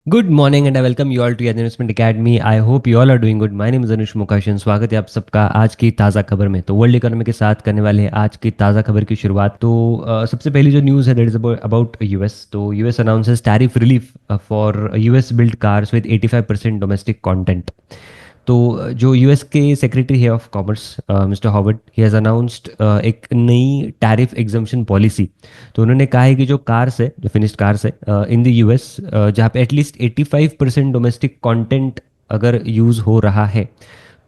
Good morning and I welcome you all to investment academy. I hope you all are doing good. My name is Anush Mukashan. स्वागत है आप सबका आज की ताज़ा खबर में। तो वर्ल्ड इकोनॉमी के साथ करने वाले हैं आज की ताज़ा खबर की शुरुआत। तो सबसे पहली जो न्यूज़ है दैट इज अबाउट यूएस। तो US announces tariff relief for US build cars with 85% domestic content. तो जो यूएस के सेक्रेटरी है of commerce mister Howard, he has announced एक नई टैरिफ एग्जम्पशन पॉलिसी। तो उन्होंने कहा है कि जो कार्स है, जो फिनिश्ड कार्स है इन द यूएस, जहाँ पे एटलीस्ट 85% डोमेस्टिक कंटेंट अगर यूज़ हो रहा है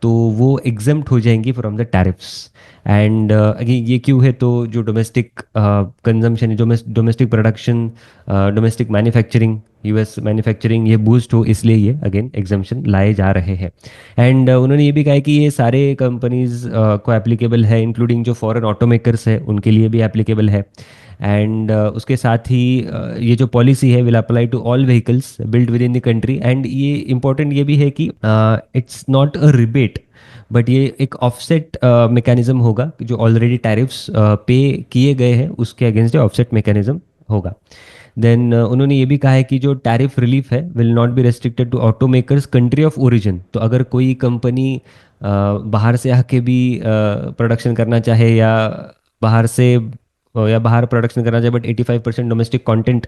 तो वो एग्जम्प्ट हो जाएंगी from the tariffs. And again ये क्यों है? तो जो डोमेस्टिक कंजम्पशन है, domestic production, domestic manufacturing, US manufacturing ये बूस्ट हो, इसलिए ये अगेन एग्जम्पशन लाए जा रहे हैं। एंड उन्होंने ये भी कहा है कि ये सारे कंपनीज को एप्लीकेबल है, इंक्लूडिंग जो फॉरेन ऑटोमेकर्स है उनके लिए भी एप्लीकेबल है। एंड उसके साथ ही ये जो पॉलिसी है will apply to all vehicles build with in the country. And ये इम्पोर्टेंट ये भी है कि it's not a rebate, but ये एक ऑफसेट मैकेनिज्म होगा कि जो ऑलरेडी टैरिफ्स पे किए गए हैं उसके अगेंस्ट ऑफसेट मैकेनिज्म होगा। देन उन्होंने ये भी कहा है कि जो टैरिफ रिलीफ है will not be restricted to auto makers country of origin. तो अगर कोई कंपनी बाहर से आके भी प्रोडक्शन करना चाहे बाहर से या बाहर प्रोडक्शन करना चाहे बट 85% डोमेस्टिक कंटेंट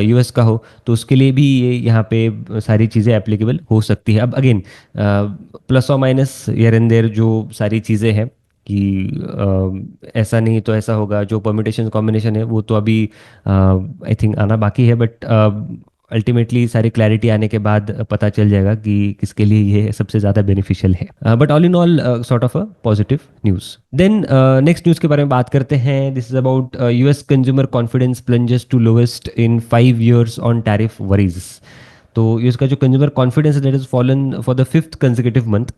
यूएस का हो, तो उसके लिए भी ये यहाँ पे सारी चीज़ें एप्लीकेबल हो सकती है। अब अगेन प्लस और माइनस हियर एंड देयर जो सारी चीज़ें हैं कि ऐसा नहीं तो ऐसा होगा, जो परमिटेशन कॉम्बिनेशन है वो तो अभी आई थिंक आना बाकी है, बट अल्टीमेटली सारी क्लैरिटी आने के बाद पता चल जाएगा कि किसके लिए ये सबसे ज़्यादा बेनिफिशियल है। But all in all sort of a positive news. Then next news के बारे में बात करते हैं। This is about US consumer confidence plunges to lowest in 5 years on tariff worries. तो यूएस का जो कंज्यूमर कॉन्फिडेंस है that is fallen for the fifth consecutive month,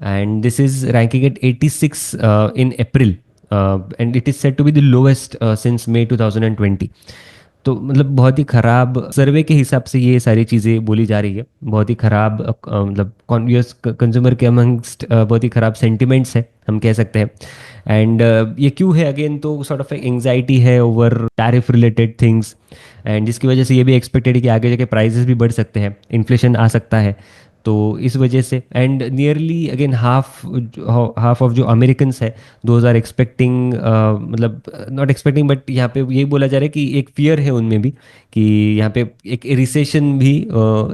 and this is ranking at 86 in April, and it is said to be the lowest since May 2020। तो मतलब बहुत ही ख़राब सर्वे के हिसाब से ये सारी चीज़ें बोली जा रही है। बहुत ही ख़राब मतलब यूएस कंज्यूमर के अमंगस्ट बहुत ही ख़राब सेंटिमेंट्स है हम कह सकते हैं। एंड ये क्यों है? अगेन तो सॉर्ट ऑफ एंग्जाइटी है over tariff related things, and जिसकी वजह से ये भी एक्सपेक्टेड है कि आगे जाके प्राइसेस भी बढ़ सकते हैं, इन्फ्लेशन आ सकता है। तो इस वजह से and nearly again half of जो अमेरिकन है दोज आर एक्सपेक्टिंग, मतलब नॉट एक्सपेक्टिंग बट यहाँ पे यही बोला जा रहा है कि एक फियर है उनमें भी कि यहाँ पे एक रिसेशन भी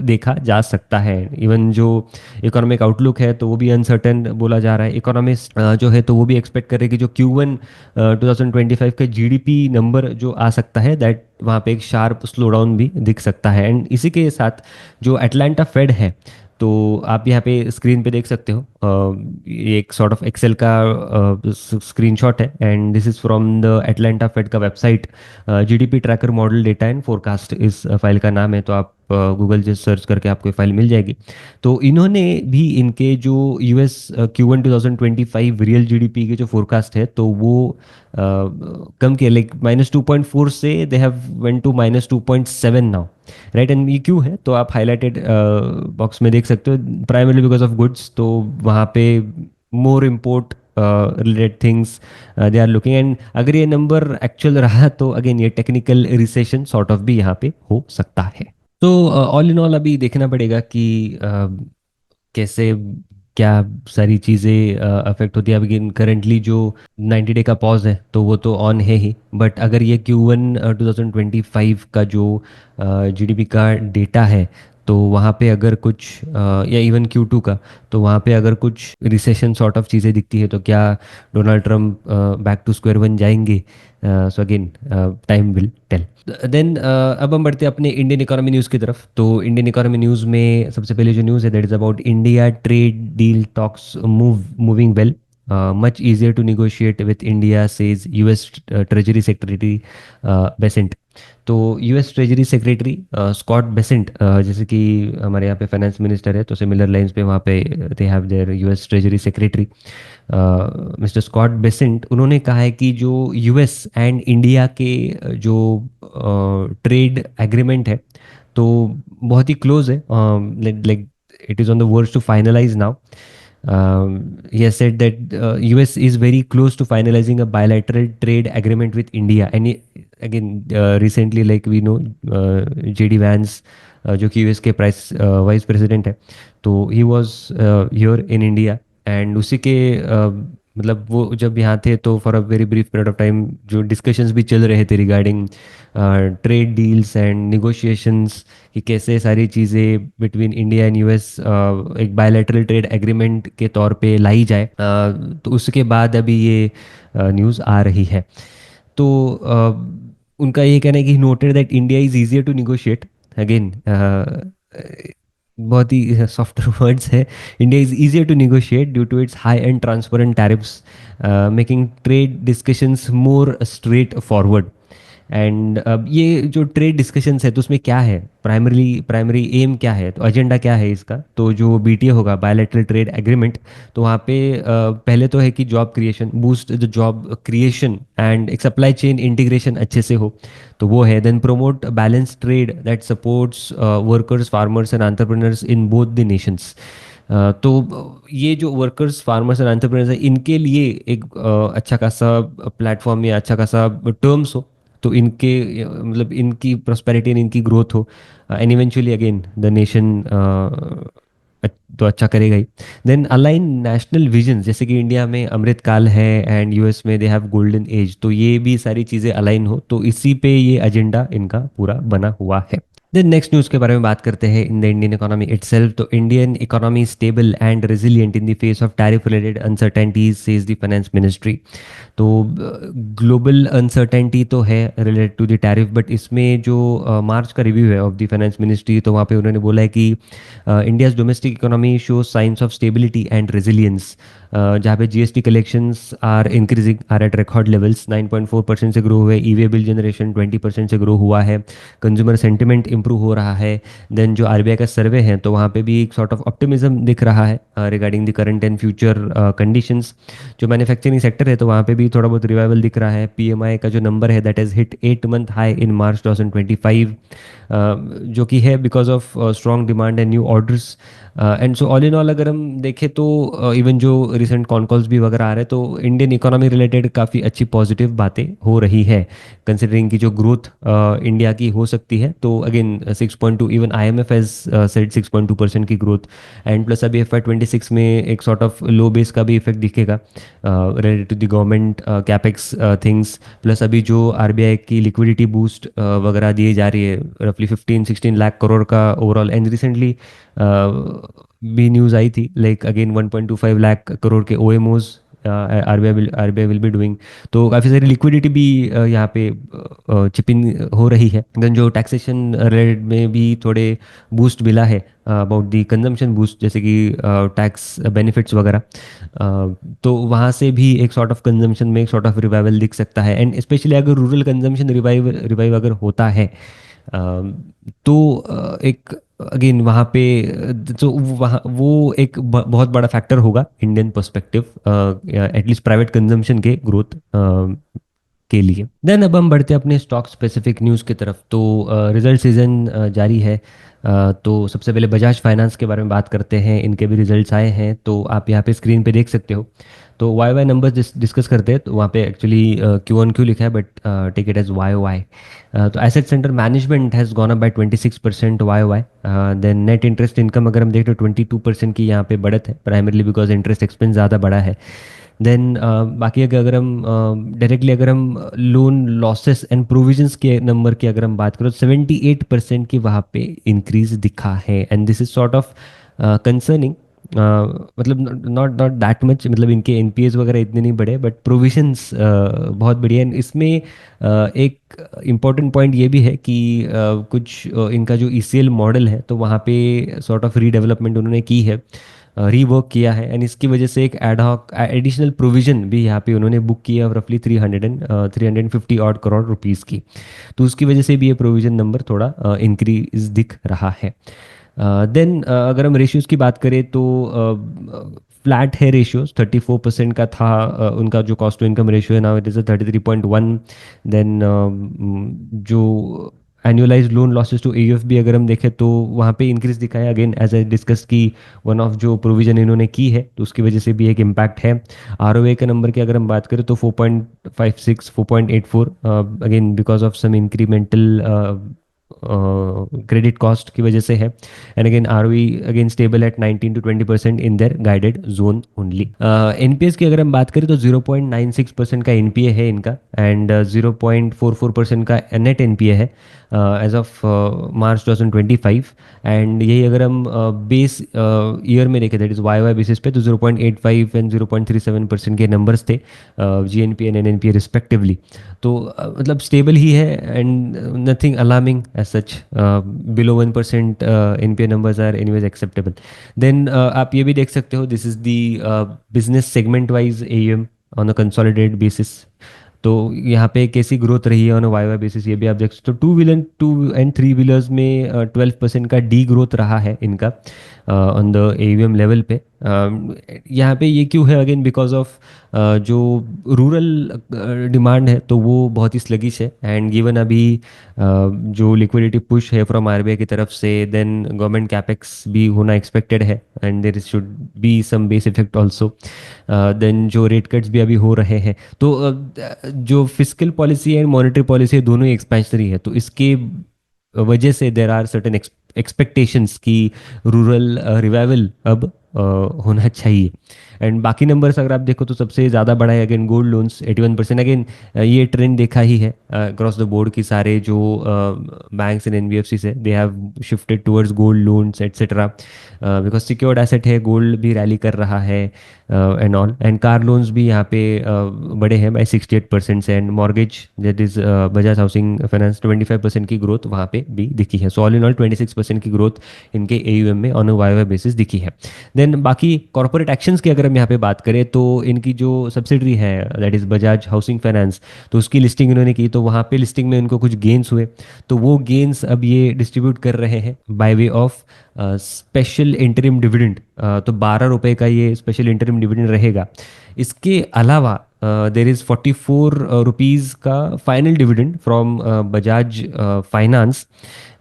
देखा जा सकता है। इवन जो इकोनॉमिक आउटलुक है तो वो भी अनसर्टेन बोला जा रहा है। इकोनॉमिस्ट जो है तो वो भी एक्सपेक्ट कर रहे हैं कि जो Q1 2025 का जीडीपी नंबर जो आ सकता है दैट वहाँ पे एक शार्प स्लो डाउन भी दिख सकता है। एंड इसी के साथ जो अटलांटा फेड है, तो आप यहाँ पे स्क्रीन पे देख सकते हो, ये एक सॉर्ट ऑफ एक्सेल का स्क्रीनशॉट है and this is from the Atlanta Fed का website. GDP tracker model data and forecast इस फाइल का नाम है, तो आप गूगल से सर्च करके आपको फाइल मिल जाएगी। तो इन्होंने भी इनके जो यूएस Q1 2025 रियल जीडीपी के जो फोरकास्ट है तो वो कम किया, लाइक -2.4 से they have went to -2.7 now, right. And ये क्यों है? तो आप हाईलाइटेड बॉक्स में देख सकते हो, प्राइमरली बिकॉज ऑफ गुड्स। तो वहाँ पे more import related things they are looking. And अगर ये नंबर एक्चुअल रहा तो अगेन ये टेक्निकल रिसेशन सॉर्ट ऑफ भी यहाँ पे हो सकता है। तो ऑल इन ऑल अभी देखना पड़ेगा कि कैसे क्या सारी चीज़ें अफेक्ट होती है। अभी करंटली जो 90 डे का पॉज है तो वो तो ऑन है ही, बट अगर ये Q1 2025 का जो जीडीपी का डेटा है तो वहाँ पे अगर कुछ या इवन Q2 का, तो वहाँ पे अगर कुछ रिसेशन सॉर्ट ऑफ चीज़ें दिखती है तो क्या Donald Trump back to square one जाएंगे? So again time will tell. Then अब हम बढ़ते हैं अपने इंडियन इकोनॉमी न्यूज़ की तरफ। तो इंडियन इकोनॉमी न्यूज़ में सबसे पहले जो न्यूज़ है that is about India trade deal talks moving well, much easier to negotiate with India, says US Treasury Secretary Bessent। तो US treasury secretary Scott Bessent, जैसे कि हमारे यहाँ पे फाइनेंस मिनिस्टर है तो सिमिलर लाइंस पे वहाँ पे they have their US treasury secretary mister Scott Bessent. उन्होंने कहा है कि जो यूएस एंड इंडिया के जो ट्रेड एग्रीमेंट है तो बहुत ही क्लोज है, like it is on the verge to finalise now. He has said that US is very close to finalizing a bilateral trade agreement with India. And again, recently, like we know, JD Vance जो कि US के price wise president है। तो he was here in India, and उसी के मतलब वो जब यहाँ थे तो for a very brief period of time जो डिस्कशंस भी चल रहे थे regarding trade deals and negotiations, कि कैसे सारी चीज़ें बिटवीन इंडिया एंड यूएस एक बायलैटरल ट्रेड एग्रीमेंट के तौर पे लाई जाए। तो उसके बाद अभी ये न्यूज़ आ रही है। तो उनका ये कहना है कि noted that India is easier to negotiate again, बहुत ही सॉफ्टर वर्ड्स है। India is easier to negotiate due to its high and transparent tariffs, making trade discussions more straightforward. And अब ये जो ट्रेड डिस्कशंस है तो उसमें क्या है, प्राइमरी एम क्या है, तो एजेंडा क्या है इसका, तो जो बीटीए होगा बायलैटरल ट्रेड एग्रीमेंट, तो वहाँ पे पहले तो है कि job creation, boost the job creation and एक सप्लाई चेन इंटीग्रेशन अच्छे से हो, तो वो है। Then promote balance trade that supports workers farmers and entrepreneurs in both the nations. तो ये जो वर्कर्स फार्मर्स एंड एंटरप्रेन्योर्स है इनके लिए एक अच्छा खासा प्लेटफॉर्म या अच्छा खासा टर्म्स हो, तो इनके मतलब इनकी प्रोस्पेरिटी एंड इनकी ग्रोथ हो, and eventually again the nation तो अच्छा करेगा ही। देन अलाइन नेशनल विजन, जैसे कि इंडिया में अमृत काल है एंड यूएस में दे हैव गोल्डन एज, तो ये भी सारी चीज़ें अलाइन हो, तो इसी पे ये एजेंडा इनका पूरा बना हुआ है। देन नेक्स्ट न्यूज़ के बारे में बात करते हैं। In the Indian economy itself, तो Indian economy stable and resilient in the face of tariff related uncertainties, says the finance ministry. तो ग्लोबल अनसर्टेनिटी तो है related to the tariff, but इसमें जो मार्च का रिव्यू है ऑफ द फाइनेंस मिनिस्ट्री, तो वहाँ पे उन्होंने बोला है कि India's domestic economy show signs of stability and resilience, जहाँ पे GST collections are increasing, are at record levels, 9.4% से ग्रो हुए, ईवे बिल जनरेशन 20% से ग्रो हुआ है, कंज्यूमर सेंटिमेंट इंप्रूव हो रहा है। देन जो आरबीआई का सर्वे है तो वहाँ पे भी एक सॉर्ट ऑफ ऑप्टिमिज्म दिख रहा है regarding the current and future conditions. जो मैन्युफैक्चरिंग सेक्टर है तो वहाँ पे भी थोड़ा बहुत रिवाइवल दिख रहा है। पीएमआई का जो नंबर है that is hit 8 month high in March 2025, जो कि है because of strong demand and new orders. And so all in all अगर हम देखें तो इवन जो रिसेंट कॉन कॉल्स भी वगैरह आ रहे हैं तो इंडियन इकोनॉमी रिलेटेड काफ़ी अच्छी पॉजिटिव बातें हो रही है, कंसिडरिंग की जो ग्रोथ इंडिया की हो सकती है। तो again 6.2, even IMF has said 6.2% की ग्रोथ, एंड प्लस अभी FY26 में एक सॉर्ट ऑफ लो बेस का भी इफेक्ट दिखेगा related to the government capex things, plus अभी जो आरबीआई की लिक्विडिटी बूस्ट वगैरह दी जा रही है रफली 15-16 लाख करोड़ का ओवरऑल। एंड रिसेंटली भी न्यूज़ आई थी लाइक अगेन 1.25 लाख करोड़ के ओएमओज आरबीआई विल बी डूइंग। तो काफ़ी सारी लिक्विडिटी भी यहाँ पे चिपिंग हो रही है। देन जो टैक्सेशन रेट में भी थोड़े बूस्ट मिला है अबाउट दी कंजम्पशन बूस्ट, जैसे कि टैक्स बेनिफिट्स वगैरह, तो वहाँ से भी एक सॉर्ट ऑफ कंजम्पशन में एक सॉर्ट ऑफ रिवाइवल दिख सकता है। एंड स्पेशली अगर रूरल कंजम्पशन रिवाइव रिवाइव अगर होता है तो एक अगेन वहाँ पे तो वहाँ वो एक बहुत बड़ा फैक्टर होगा Indian perspective, at least private consumption के ग्रोथ के लिए। देन अब हम बढ़ते हैं अपने स्टॉक स्पेसिफिक न्यूज़ की तरफ। तो रिजल्ट सीजन जारी है, तो सबसे पहले बजाज फाइनेंस के बारे में बात करते हैं। इनके भी रिजल्ट्स आए हैं तो आप यहाँ पे स्क्रीन पे देख सकते हो। तो वाई वाई नंबर्स डिस्कस करते हैं तो वहाँ पे एक्चुअली क्यू ऑन क्यू लिखा है, but take it as Y Y. तो asset centre management has gone up by 26% Y Y. Then net interest income अगर हम देखें तो 22% की यहाँ पे बढ़त है, प्राइमरली बिकॉज इंटरेस्ट एक्सपेंस ज़्यादा बढ़ा है। देन बाकी अगर हम डायरेक्टली अगर हम लोन लॉसेस एंड प्रोविजंस के नंबर की अगर हम बात करें तो 78% की वहाँ पे इंक्रीज दिखा है, and this is sort of concerning. मतलब नॉट नॉट दैट मच, मतलब इनके एनपीएस वगैरह इतने नहीं बढ़े, बट प्रोविजंस बहुत बढ़िया है। इसमें एक इम्पॉर्टेंट पॉइंट ये भी है कि कुछ इनका जो ईसीएल मॉडल है तो वहाँ पे सॉर्ट ऑफ रीडेवलपमेंट उन्होंने की है, रीवर्क किया है, एंड इसकी वजह से एक एडहॉक एडिशनल प्रोविजन भी यहाँ पे उन्होंने बुक किया रफली 350 ऑड करोड़ रुपीस की। तो उसकी वजह से भी ये प्रोविजन नंबर थोड़ा इंक्रीज दिख रहा है। देन अगर हम रेशियोज़ की बात करें तो फ्लैट है रेशियोज, 34% का था उनका जो कॉस्ट टू इनकम रेशियो है, नाउ इट इज़ 33.1। देन जो एनुअलाइज लोन लॉसेस टू एयूएफबी अगर हम देखें तो वहाँ पे इंक्रीज दिखा है, अगेन एज ए डिस्कस की वन ऑफ जो प्रोविजन इन्होंने की है तो उसकी वजह से भी एक इम्पैक्ट है। आरओए के नंबर की अगर हम बात करें तो 4.56 4.84, again because of some incremental credit cost की वजह से है। And again ROE again stable at 19 to 20% in their guided zone only. NPS की अगर हम बात करें तो 0.96% का एनपीए है इनका, एंड 0.44% का नेट एनपीए है एज ऑफ मार्च 2025। एंड यही अगर हम बेस ईयर में देखें, that is Y Y basis पे, तो 0.85 एंड 0.37% के नंबर्स थे जीएनपी एंड एनएनपीए रिस्पेक्टिवली। तो मतलब स्टेबल ही है and nothing alarming as such. Below 1% NPA numbers are anyways acceptable. Then आप ये भी देख सकते हो, this is the business segment wise AUM on a consolidated basis. तो यहाँ पे कैसी ग्रोथ रही है ऑन वाई वाई बेसिस ये भी आप देख सकते हो। टू एंड थ्री व्हीलर्स में 12% का डी ग्रोथ रहा है इनका ऑन द एवीएम लेवल पे। यहाँ पे ये क्यों है, अगेन बिकॉज ऑफ जो रूरल डिमांड है तो वो बहुत ही स्लगिश है। एंड गिवन अभी जो लिक्विडिटी पुश है फ्रॉम आरबीआई की तरफ से, देन गवर्नमेंट कैपेक्स भी होना एक्सपेक्टेड है, and there should be some base effect also. Then जो रेट कट्स भी अभी हो रहे हैं, तो जो fiscal policy and monetary policy दोनों ही एक्सपेंशनरी है, तो इसके वजह से देर आर सर्टेन एक्सपेक्टेशंस कि रूरल रिवाइवल अब होना चाहिए। एंड बाकी नंबर्स अगर आप देखो तो सबसे ज़्यादा बढ़ा है अगेन गोल्ड लोन्स 81%। अगेन ये ट्रेंड देखा ही है अक्रॉस द बोर्ड की सारे जो बैंक्स एंड एनबीएफसी है, they have shifted towards gold loans etcetera, because secured asset है, गोल्ड भी रैली कर रहा है and all. And car loans भी यहाँ पे बड़े हैं बाई 68% से। And mortgage that is Bajaj housing finance 25% की ग्रोथ वहाँ पे भी दिखी है। सो ऑल इन ऑल 26% की ग्रोथ इनके एयूएम में on a Y Y basis दिखी है। देन बाकी कॉर्पोरेट एक्शंस की अगर हम यहाँ पे बात करें तो इनकी जो सब्सिडरी है that is Bajaj housing finance, तो उसकी लिस्टिंग इन्होंने की, तो वहाँ पे लिस्टिंग में इनको कुछ गेन्स हुए, तो वो गेन्स अब ये डिस्ट्रीब्यूट कर रहे हैं by way of special interim dividend. तो 12 रुपए का ये स्पेशल इंटरिम डिविडेंड रहेगा। इसके अलावा देर इज़ 44 रुपीज़ का final dividend from Bajaj finance.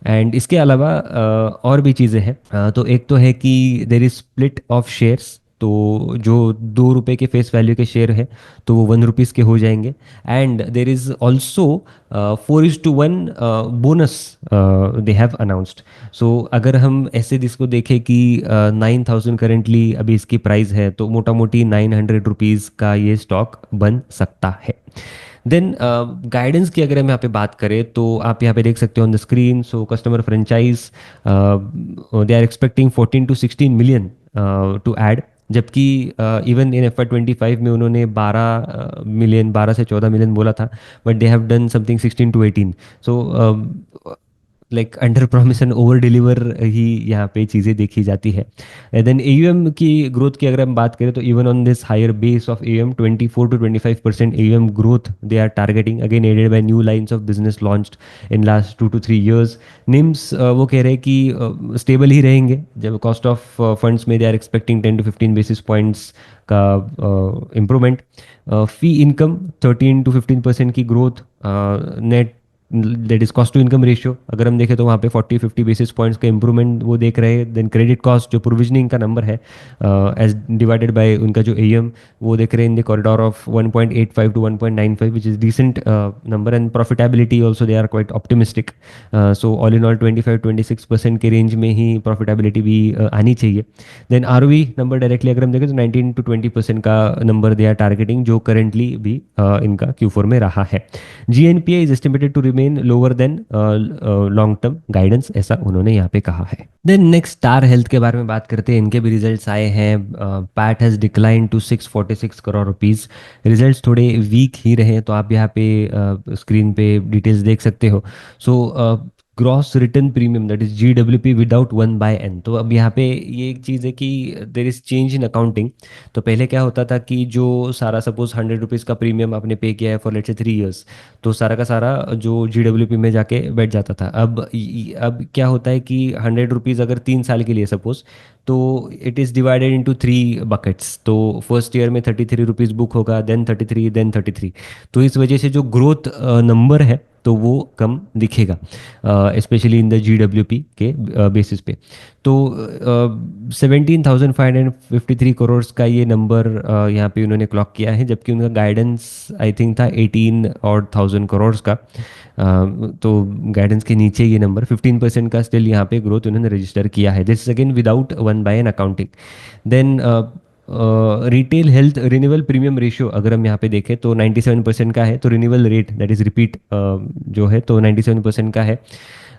And इसके अलावा और भी चीज़ें हैं। तो एक तो है कि there is split of shares, तो जो 2 रुपए के फेस वैल्यू के शेयर है तो वो 1 रुपीज़ के हो जाएंगे। And there is also 4:1 bonus they have announced. So अगर हम ऐसे इसको देखें कि 9,000 करेंटली अभी इसकी प्राइस है, तो मोटा मोटी 900 रुपीज़ का ये स्टॉक बन सकता है। देन गाइडेंस की अगर हम यहाँ पे बात करें तो आप यहाँ पे देख सकते हो on the screen. So customer franchise they are expecting 14 to 16 million to add, जबकि इवन इन FY 25 में उन्होंने 12 मिलियन, 12 से 14 मिलियन बोला था, but they have done something 16 to 18। So like under promise and over deliver ही यहाँ पे चीज़ें देखी जाती है। देन एयूएम की ग्रोथ की अगर हम बात करें तो even on this higher base of AUM 24 to 25% AUM growth they are targeting, again added by new lines of business launched in last 2 to 3 years। NIMs वो कह रहे हैं कि स्टेबल ही रहेंगे, जब कॉस्ट ऑफ फंड्स में they are expecting 10 to 15 basis points का improvement. Fee income 13 to 15% की growth. Net that is cost to income ratio अगर हम देखें तो वहाँ पे 40-50 बेसिस पॉइंट्स का इंप्रूवमेंट वो देख रहे हैं। देन क्रेडिट कॉस्ट जो प्रोविजनिंग का नंबर है एज डिवाइडेड बाय उनका जो एम, वो देख रहे हैं in the corridor of 1.85 to 1.95, which is decent number. And profitability also they are quite optimistic. So all in all 25-26% के रेंज में ही प्रॉफिटेबिलिटी भी आनी चाहिए। देन आरओई नंबर डायरेक्टली अगर हम देखें तो 19 to 20% का नंबर दे आर टारगेटिंग, जो करेंटली भी इनका Q4 में रहा है। GNPA is estimated to remain lower than long term guidance, ऐसा उन्होंने यहाँ पे कहा है। देन नेक्स्ट स्टार हेल्थ के बारे में बात करते हैं। इनके भी रिजल्ट्स आए हैं। PAT has decline to 646 crore rupees. Results थोड़े वीक ही रहे, तो आप यहाँ पे स्क्रीन पे डिटेल्स देख सकते हो। So gross return premium that is GWP without 1/n। तो अब यहाँ पे ये एक चीज़ है कि there is change in accounting. तो पहले क्या होता था कि जो सारा सपोज 100 रुपीज़ का प्रीमियम आपने पे किया है फॉर लेट्स से 3 इयर्स, तो सारा का सारा जो GWP में जाके बैठ जाता था। अब क्या होता है कि 100 रुपीज़ अगर 3 साल के लिए सपोज, तो it is divided into 3 buckets. तो फर्स्ट ईयर में 33 रुपीज़ बुक होगा, देन 33, देन 33। तो इस वजह से जो ग्रोथ नंबर है तो वो कम दिखेगा, स्पेशली इन द GWP के बेसिस पे। तो 17,553 करोड़ का ये नंबर यहाँ पे उन्होंने क्लॉक किया है, जबकि उनका गाइडेंस आई थिंक था 18,000 करोड़ का। तो गाइडेंस के नीचे ये नंबर 15% का स्टिल यहाँ पे ग्रोथ उन्होंने रजिस्टर किया है। This again without one by N accounting. Then retail health renewal premium ratio अगर हम यहाँ पे देखें तो 97% का है। तो renewal rate that is repeat जो है तो 97% का है,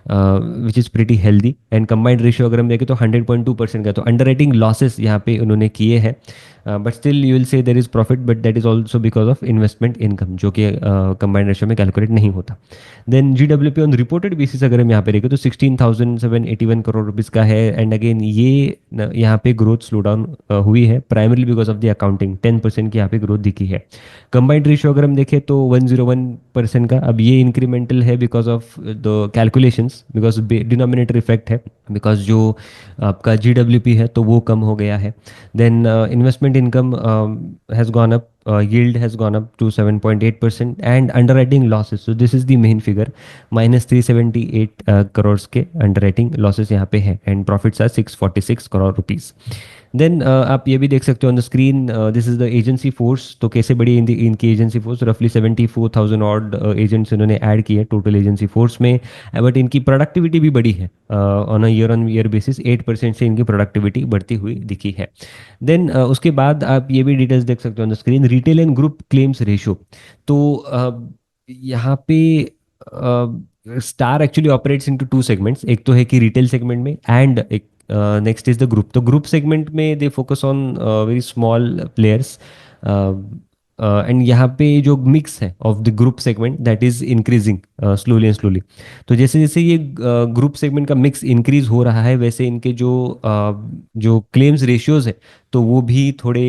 which is pretty healthy. And combined ratio अगर हम देखें तो 100.2% का। तो अंडर राइटिंग लॉसेस यहाँ पे उन्होंने किए हैं, but still you will say there is profit, but that is also because of investment income जो कि कंबाइंड रेशियो में कैलकुलेट नहीं होता। Then GWP on reported basis अगर हम यहाँ पे देखें तो 16,781 करोड़ रुपीज़ का है। एंड अगेन ये यहाँ पे ग्रोथ स्लो डाउन हुई है primarily because of the accounting, 10% की यहाँ पे ग्रोथ दिखी है। कंबाइंड रेशियो अगर हम देखें तो 101% का। अब ये इंक्रीमेंटल है because of the calculations, because denominator effect है, बिकॉज जो आपका GWP है तो वो कम हो गया है। Then investment income has gone up, yield has gone up to 7.8%। and underwriting losses, so this is the main figure, -378 crores के underwriting losses यहाँ पे है। and profits are 646 crore rupees। Then आप ये भी देख सकते हो on the screen, this is the agency force. तो कैसे बड़ी इनकी एजेंसी फोर्स, रफली 74,000 ऑड एजेंट्स इन्होंने ऐड किए टोटल एजेंसी फोर्स में। बट इनकी प्रोडक्टिविटी भी बढ़ी है, ऑन ईयर बेसिस 8% से इनकी प्रोडक्टिविटी बढ़ती हुई दिखी है। देन उसके बाद आप ये भी डिटेल्स देख सकते हो on the screen, retail and group claims ratio. तो यहाँ पे star actually operates into two segments, एक तो है कि रिटेल सेगमेंट में, एंड एक नेक्स्ट इज द ग्रुप। तो ग्रुप सेगमेंट में they focus on very small players, and यहाँ पे जो मिक्स है of the group segment that is increasing slowly and slowly. तो जैसे जैसे ये ग्रुप सेगमेंट का मिक्स इंक्रीज हो रहा है, वैसे इनके जो क्लेम्स रेशियोज है तो वो भी थोड़े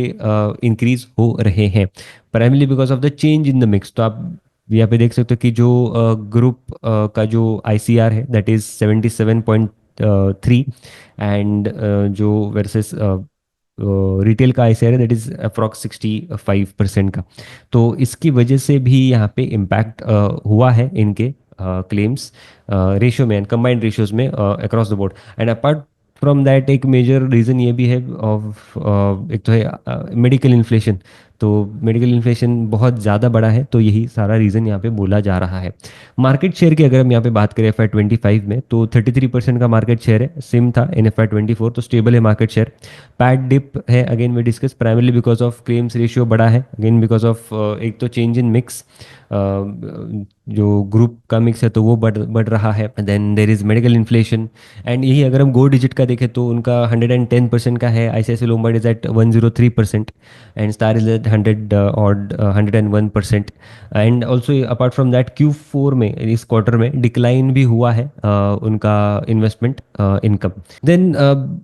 इंक्रीज हो रहे हैं, primarily because of the change in the mix. तो आप यहाँ पे देख सकते हो कि जो ग्रुप का जो ICR है दैट इज 77.3, एंड जो वर्सेस रिटेल का ICR है दैट इज अप्रॉक्स 65% का। तो इसकी वजह से भी यहाँ पे इम्पैक्ट हुआ है इनके क्लेम्स रेशियो में एंड कंबाइंड रेशियोज में across the board. And apart from that एक मेजर रीज़न ये भी है ऑफ, एक तो है मेडिकल इन्फ्लेशन। तो मेडिकल इन्फ्लेशन बहुत ज़्यादा बड़ा है, तो यही सारा रीज़न यहाँ पे बोला जा रहा है। मार्केट शेयर की अगर हम यहाँ पे बात करें FY25 में तो 33% का मार्केट शेयर है, सेम था इन FY24, तो स्टेबल है मार्केट शेयर। पैट डिप है again we discuss, primarily because of claims ratio बड़ा है, अगेन बिकॉज ऑफ एक तो चेंज इन मिक्स, जो ग्रुप का मिक्स है तो वो बढ़ रहा है। Then there is medical inflation, and यही अगर हम गो डिजिट का देखें तो उनका 110% का है, ICICI Lombard is at 103%, and star is at 101%। And also apart from that Q4 में इस क्वार्टर में डिक्लाइन भी हुआ है उनका इन्वेस्टमेंट इनकम। देन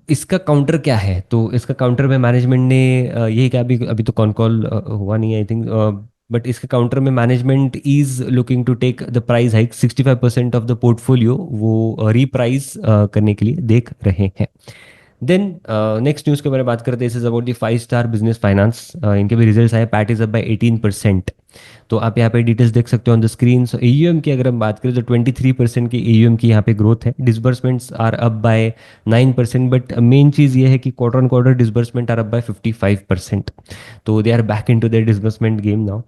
इसका काउंटर क्या है, तो इसका काउंटर में मैनेजमेंट ने यही कहा, अभी तो कॉन कॉल हुआ नहीं है आई थिंक, बट इसके काउंटर में management is looking to take the price hike, 65% of the portfolio वो रीप्राइस करने के लिए देख रहे हैं। देन नेक्स्ट न्यूज़ के बारे में बात करते हैं, this is about the 5 star business finance. इनके भी रिजल्ट्स आए, पैट इज अप बाय 18%। तो आप यहाँ पे डिटेल्स देख सकते हो on the screen. So AUM की अगर हम बात करें तो 23% की AUM की यहाँ पे ग्रोथ है। Disbursements are up by 9%, but main चीज़ ये है कि quarter on quarter disbursement are up by 55%। तो they are back in to their disbursement game now.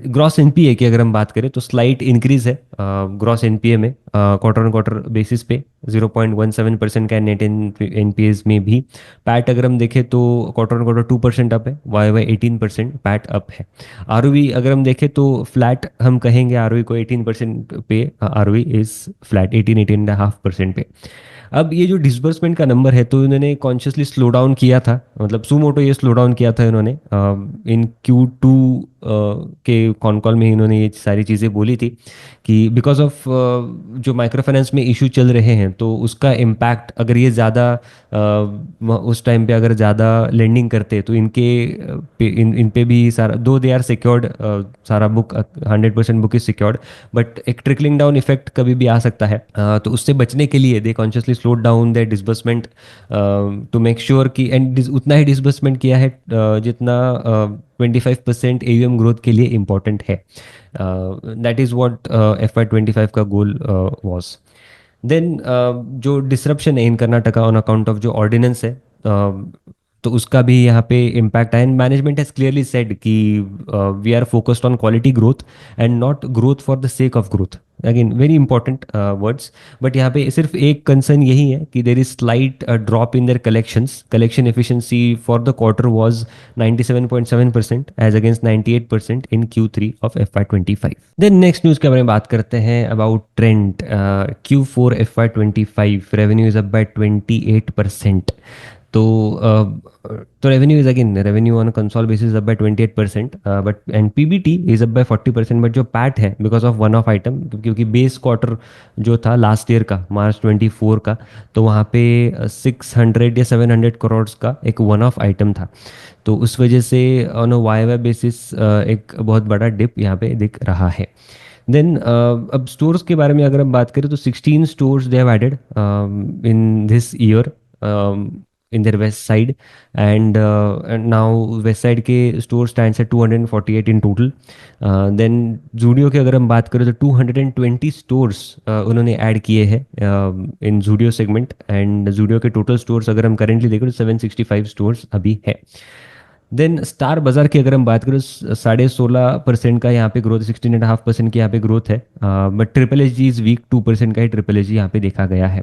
Gross NPA की अगर हम बात करें तो स्लाइट इंक्रीज है ग्रॉस NPA में, क्वार्टर ऑन क्वार्टर बेसिस पे 0.17% का नेट NPAs में भी। पैट अगर हम देखें तो क्वार्टर ऑन क्वार्टर 2% अप है, YY 18% पैट अप है। ROE अगर हम देखें तो फ्लैट हम कहेंगे ROE को 18% पे, ROE इज फ्लैट 18.5% पे। अब ये जो डिसबर्समेंट का नंबर है तो इन्होंने कॉन्शियसली स्लो डाउन किया था, मतलब सुमोटो ये स्लो डाउन किया था इन्होंने इन Q2 के कॉन कॉल में इन्होंने ये सारी चीज़ें बोली थी कि बिकॉज ऑफ जो माइक्रो फाइनेंस में इशू चल रहे हैं तो उसका इम्पैक्ट अगर ये ज़्यादा उस टाइम पे अगर ज़्यादा लेंडिंग करते तो इन पे भी सारा, दो दे आर सिक्योर्ड, सारा book 100% book is secured, but एक ट्रिकलिंग डाउन इफेक्ट कभी भी आ सकता है। तो उससे बचने के लिए दे consciously slowed down their disbursement to make sure कि and उतना ही disbursement किया है जितना 25% AUM ग्रोथ के लिए इम्पोर्टेंट है. दैट इज़ व्हाट FY 25 का गोल was. देन जो डिसरप्शन है in Karnataka on account of जो ऑर्डिनेंस है, तो उसका भी यहाँ पे इम्पैक्ट है. And management has clearly said कि we are focused on quality growth and not growth for the sake of growth. Again very important words. But यहाँ पे सिर्फ एक कंसर्न यही है कि there is slight drop in their collections. Collection efficiency for the quarter was 97.7% as against 98% in Q3 of FY 25. Then next news के बारे में बात करते हैं about Trent. Q4 FY 25 revenue is up by 28%. तो revenue is again revenue on consol basis up by 28%, but and PBT is up by 40%. But जो पैट है because of one off item, क्योंकि बेस क्वार्टर जो था last year का मार्च 24 का, तो वहाँ पे 600 या 700 करोड़ का एक वन ऑफ आइटम था. तो उस वजह से ऑन अ वाई बेसिस एक बहुत बड़ा डिप यहाँ पे दिख रहा है. देन अब स्टोर्स के बारे में अगर हम बात करें तो 16 stores they have added in this year in their west side, and now west side के store stands at 248 in total. Then Zudio के अगर हम बात करें तो 220 stores उन्होंने ऐड किए हैं in Zudio segment, and Zudio के total stores अगर हम currently देखें तो 765 stores अभी है. देन स्टार बाजार की अगर हम बात करें 16.5% का यहाँ पे ग्रोथ, 16.5% की यहाँ पे ग्रोथ है. But triple H G is weak, 2% का ही ट्रिपल एच जी यहाँ पे देखा गया है.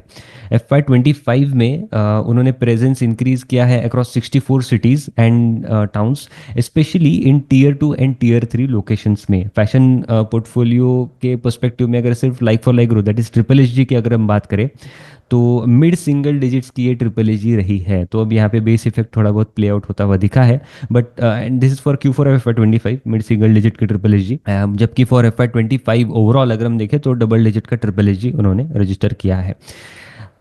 FY 25 में उन्होंने प्रेजेंस इंक्रीज किया है across 64 cities and towns, specially in Tier 2 and Tier 3 locations में. फैशन पोर्टफोलियो के पर्सपेक्टिव में अगर सिर्फ like for like growth, that is triple H G की अगर हम बात करें तो मिड सिंगल डिजिट्स की ये ट्रिपल एच जी रही है. तो अब यहाँ पे बेस इफेक्ट थोड़ा बहुत प्ले आउट होता हुआ दिखा है. But and this is for Q4 of FY 25 mid single digit की ट्रिपल एच जी. जबकि फॉर FY 25 ओवरऑल अगर हम देखें तो डबल डिजिट का ट्रिपल एच जी उन्होंने रजिस्टर किया है.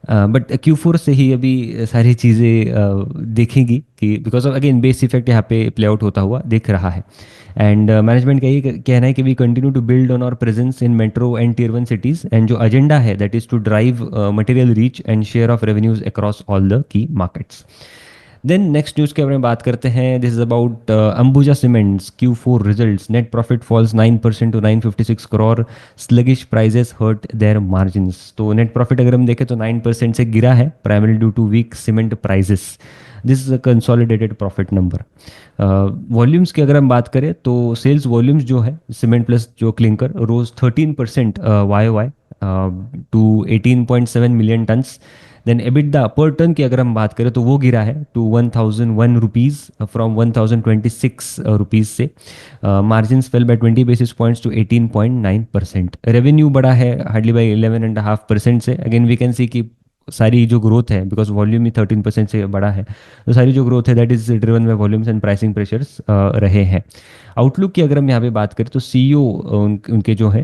बट Q4 से ही अभी सारी चीज़ें देखेंगी कि because of again base effect यहाँ पे प्ले आउट होता हुआ दिख रहा है. एंड मैनेजमेंट का ये कहना है कि we continue to build on our presence in metro and Tier 1 cities, and जो एजेंडा है that is to drive material reach and share of revenues across all the key markets. Then next news के बारे में बात करते हैं. This is about Ambuja Cements Q4 results. Net profit falls 9% to 956 crore. Sluggish prices hurt their margins. तो net profit अगर हम देखें तो 9% से गिरा है, primary due to weak cement prices. This is a consolidated profit number. Volumes की अगर हम बात करें तो सेल्स वॉल्यूम्स जो है सीमेंट प्लस जो clinker rose 13% YOY to 18.7 million tonnes. Then EBITDA per tonne की अगर हम बात करें तो वो गिरा है टू 1001 रुपीज़ फ्रॉम 1026 रुपीज़ से. Margins fell by 20 basis points to 18.9%. Revenue बढ़ा है हार्डली बाय 11.5% से. अगेन वी कैन सी कि सारी जो ग्रोथ है बिकॉज वॉल्यूम ही 13% से बड़ा है, तो सारी जो ग्रोथ है that is driven by volumes and pricing pressures रहे हैं. आउटलुक की अगर हम यहाँ पे बात करें तो CEO उनके जो है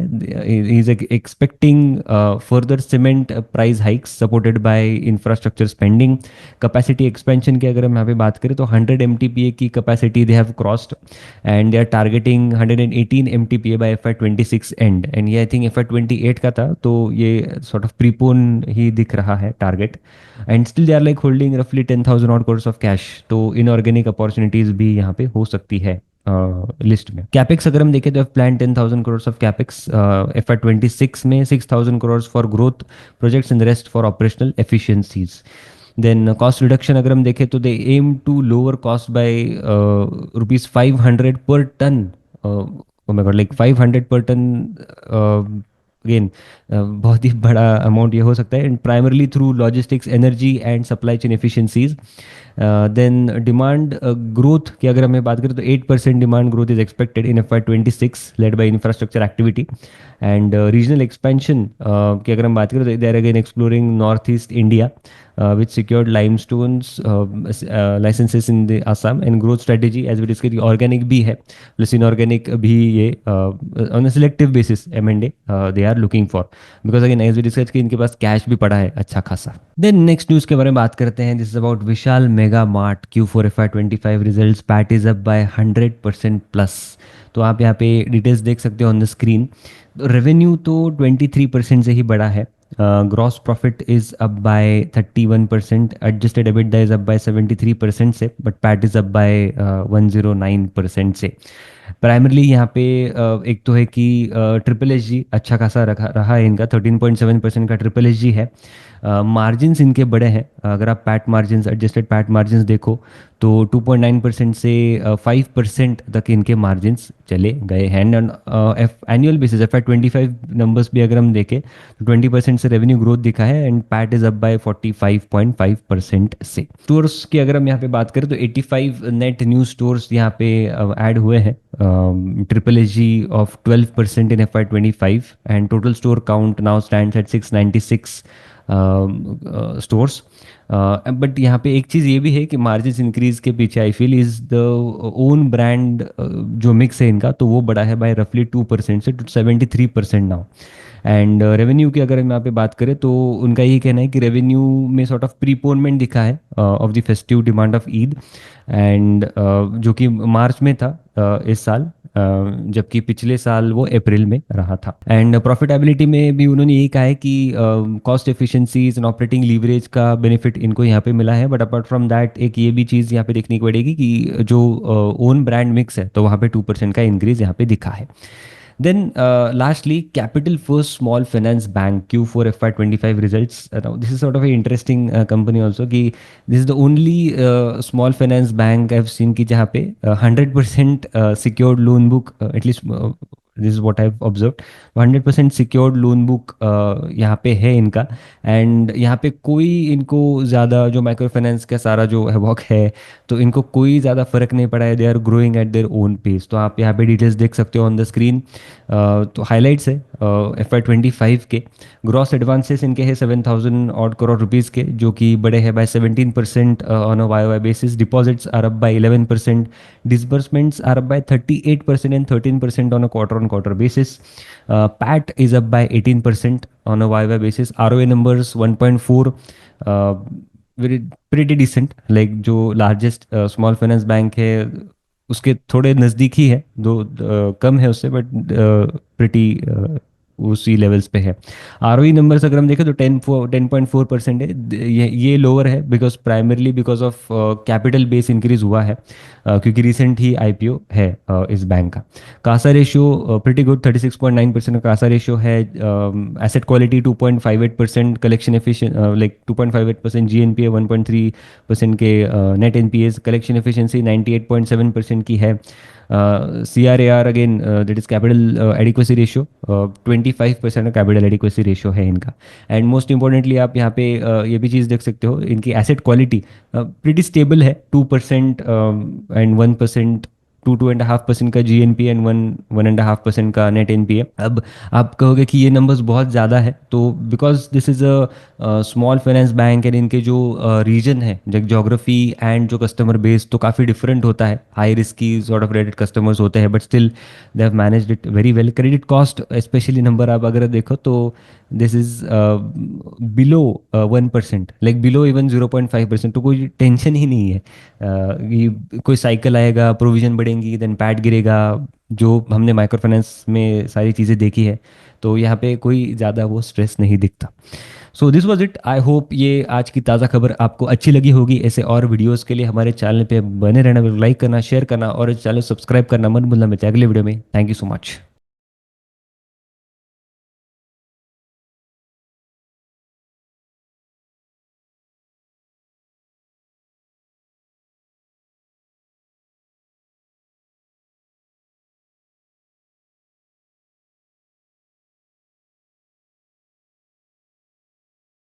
is expecting further cement price hikes supported by infrastructure spending. Capacity expansion की अगर हम यहाँ पे बात करें तो 100 MTPA की capacity they have crossed and they are targeting 118 MTPA by FY 26 end. And ये आई थिंक FY 28 का था, तो ये सॉर्ट ऑफ प्रीपोन ही दिख रहा है target. And still they are like holding रफली 10,000 odd crores ऑफ कैश. तो इनऑर्गेनिक अपॉर्चुनिटीज भी यहाँ पे हो सकती है लिस्ट में. कैपेक्स अगर हम देखें तो plan 10,000 crores of capex. FY 26 में 6,000 crores for growth projects and rest for operational efficiencies. Then cost reduction अगर हम देखें तो they aim to lower cost by ₹500 per ton. Oh my god, like 500 per ton. Again बहुत ही बड़ा amount ये हो सकता है, and primarily through logistics, energy and supply chain efficiencies. Then demand growth की अगर हमें बात करें तो 8% demand growth is expected in FY 26 led by infrastructure activity. And regional expansion की अगर हम बात करें तो they are again exploring north east India which secured limestones licenses in the Assam, and growth strategy as we discussed organic भी है plus inorganic भी ये on a selective basis M&A they are looking for, because again as we discussed कि इनके पास cash भी पड़ा है अच्छा खासा. देन नेक्स्ट न्यूज़ के बारे में बात करते हैं. This is about Vishal mega mart Q4 FY 25 results. PAT is up bye 100% plus. तो आप यहाँ पे डिटेल्स देख सकते हो ऑन द स्क्रीन. रेवेन्यू तो 23% से ही बड़ा है, gross profit is up bye 31%, adjusted EBITDA is up bye 73% से, but PAT is up bye 109% से। प्राइमरली यहाँ पे एक तो है कि ट्रिपल एच जी अच्छा खासा रखा रहा है इनका, 13.7% का ट्रिपल एच जी है। मार्जिन्स इनके बड़े हैं, अगर आप PAT margins, adjusted PAT margins देखो तो 2.9% से 5% तक इनके मार्जिन्स चले गए हैं। And annual basis FY25 numbers भी अगर हम देखें तो 20% से रेवेन्यू ग्रोथ दिखा है, and PAT is up bye 45.5% से। स्टोर्स की अगर हम यहाँ पे बात करें तो 85 नेट न्यू स्टोर्स यहाँ पे ऐड हुए हैं, triple H G of 12% in FY25, and total store count now stands eight 696 stores. But यहाँ पे एक चीज़ ये भी है कि मार्जिन इंक्रीज के पीछे I feel is the own brand जो मिक्स है इनका, तो वो बड़ा है बाय रफली 2% से 73% नाउ। एंड रेवेन्यू की अगर हम यहाँ पे बात करें तो उनका यही कहना है कि रेवेन्यू में सॉर्ट ऑफ प्रीपोनमेंट दिखा है of the festive demand of Eid, and जो कि मार्च में था इस साल, जबकि पिछले साल वो अप्रैल में रहा था। एंड प्रॉफिटेबिलिटी में भी उन्होंने यही कहा है कि cost efficiencies and operating leverage का बेनिफिट इनको यहाँ पे मिला है। बट अपार्ट फ्रॉम दैट एक ये भी चीज़ यहाँ पे देखने को पड़ेगी कि जो ओन ब्रांड मिक्स है तो वहाँ पे 2% का इंक्रीज यहाँ पे दिखा है। Then, lastly, Capital First Small Finance Bank Q4 FY25 results. Now, this is sort of an interesting company also. कि this is the only small finance bank I've seen कि जहाँ पे 100% secured loan book, at least this is what I've observed, 100% secured loan book यहाँ पे है इनका। And यहाँ पे कोई इनको ज़्यादा जो माइक्रो फाइनेंस का सारा जो है वॉक है, तो इनको कोई ज़्यादा फर्क नहीं पड़ा है। They are growing at their own pace. तो आप यहाँ पे डिटेल्स देख सकते हो ऑन द स्क्रीन। तो हाइलाइट्स है FY25 के ग्रॉस एडवांसेस इनके हैं 7,000 के, जो कि बड़े हैं by 17% on a Y basis. Deposits are up by 11%, disbursements are up by 38% and 13% on a quarter on quarter basis. PAT is up by 18% on a Y basis. ROA numbers 1.4, very pretty decent, like जो largest small finance bank है उसके थोड़े नज़दीक ही है, दो कम है उससे, but pretty उसी लेवल्स पे है। ROE नंबर्स अगर हम देखें तो 10.4% है। ये लोअर है because primarily because of capital base increase हुआ है, क्योंकि रिसेंट ही IPO है इस बैंक का। कासा रेशियो प्रिटी गुड, 36.9% का कासा रेशियो है। Asset quality 2.58%, collection efficient like 2.58%, GNPA 1.3% के, नेट NPAs, कलेक्शन एफिशिएंसी 98.7% की है। CRAR again that is capital adequacy ratio, 25% का कैपिटल एडिक्वेसी रेशियो है इनका। एंड मोस्ट इंपॉर्टेंटली आप यहाँ पे ये भी चीज़ देख सकते हो, इनकी एसेट क्वालिटी प्रीटी स्टेबल है, 2% एंड 1%, 2.5% का GNPA एंड 1.5% का नेट NPA। अब आप कहोगे कि ये नंबर्स बहुत ज़्यादा है, तो because this is a small finance bank and इनके जो रीजन है, जो जोग्राफी एंड जो कस्टमर बेस तो काफ़ी डिफरेंट होता है। High risky sort of credit customers होते हैं, but still they have managed it very well. Credit cost specially number आप अगर देखो तो this is below 1%, like below even 0.5%, तो कोई टेंशन ही नहीं है कि कोई साइकिल आएगा, प्रोविजन बढ़ेंगी, देन पैट गिरेगा, जो हमने माइक्रो फाइनेंस में सारी चीज़ें देखी है। तो यहाँ पे कोई ज़्यादा वो स्ट्रेस नहीं दिखता। So this was it. I hope ये आज की ताज़ा खबर आपको अच्छी लगी होगी। ऐसे और वीडियोस के लिए हमारे चैनल पे बने रहना, लाइक करना, शेयर करना और चैनल सब्सक्राइब करना मत भूलना। मिलते हैं अगले वीडियो में। Thank you so much.